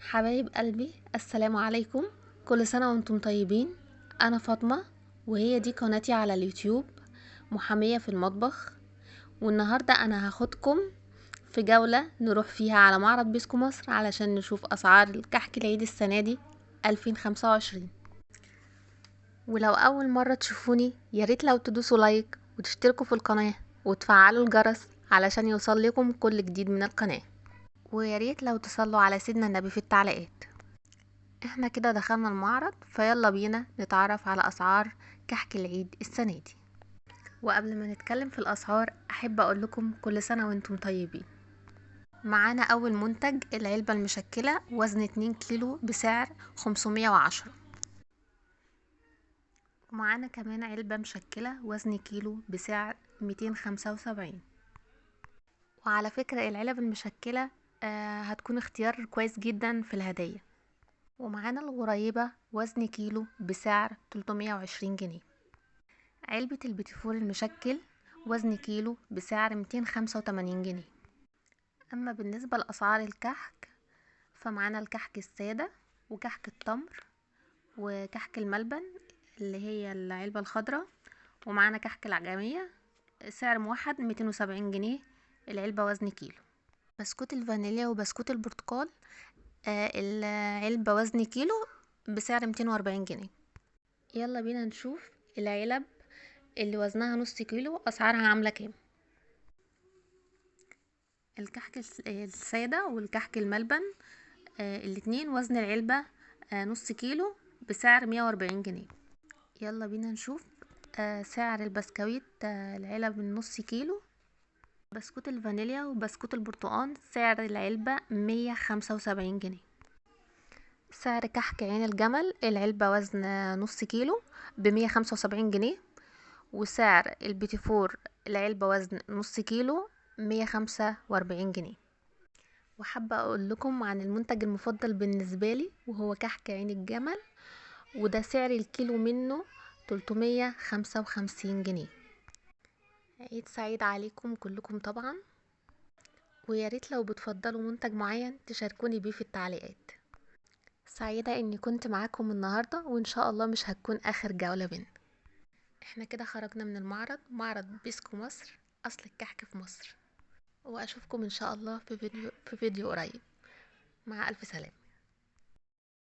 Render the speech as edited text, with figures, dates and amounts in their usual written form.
حبايب قلبي، السلام عليكم. كل سنة وانتم طيبين. انا فاطمة، وهي دي قناتي على اليوتيوب، محامية في المطبخ. والنهاردة انا هاخدكم في جولة نروح فيها على معرض بيسكو مصر علشان نشوف اسعار الكحك العيد السنة دي 2025. ولو اول مرة تشوفوني ياريت لو تدوسوا لايك وتشتركوا في القناة وتفعلوا الجرس علشان يوصل لكم كل جديد من القناة. وياريت لو تصلوا على سيدنا النبي في التعليقات. احنا كده دخلنا المعرض، فيلا بينا نتعرف على اسعار كحك العيد السنة دي. وقبل ما نتكلم في الاسعار احب اقول لكم كل سنة وانتم طيبين. معانا اول منتج العلبة المشكلة وزن 2 كيلو بسعر 510. ومعانا كمان علبة مشكلة وزن كيلو بسعر 275. وعلى فكرة العلب المشكلة هتكون اختيار كويس جدا في الهدية. ومعانا الغريبة وزن كيلو بسعر 320 جنيه. علبة البيتيفور المشكل وزن كيلو بسعر 285 جنيه. أما بالنسبة لأسعار الكحك فمعانا الكحك السادة وكحك التمر وكحك الملبن اللي هي العلبة الخضراء، ومعانا كحك العجمية سعر موحد 270 جنيه العلبة وزن كيلو. بسكوت الفانيليا وبسكوت البرتقال العلبة وزن كيلو بسعر 240 جنيه. يلا بينا نشوف العلب اللي وزنها نص كيلو اسعارها عامله كام. الكحك الساده والكحك الملبن الاتنين وزن العلبه نص كيلو بسعر 140 جنيه. يلا بينا نشوف سعر البسكويت العلب النص كيلو. بسكوت الفانيليا وبسكوت البرتقال سعر العلبه 175 جنيه. سعر كحك عين الجمل العلبه وزن نص كيلو ب175 جنيه. وسعر البيتيفور العلبة وزن نص كيلو 145 جنيه. وحابة اقول لكم عن المنتج المفضل بالنسبة لي وهو كحك عين الجمل، وده سعر الكيلو منه 355 جنيه. عيد سعيد عليكم كلكم طبعا، وياريت لو بتفضلوا منتج معين تشاركوني بيه في التعليقات. سعيدة اني كنت معاكم النهاردة، وان شاء الله مش هتكون اخر جولة بينا. احنا كده خرجنا من معرض بيسكو مصر، اصل الكحك في مصر. واشوفكم ان شاء الله في فيديو قريب. مع الف سلامة.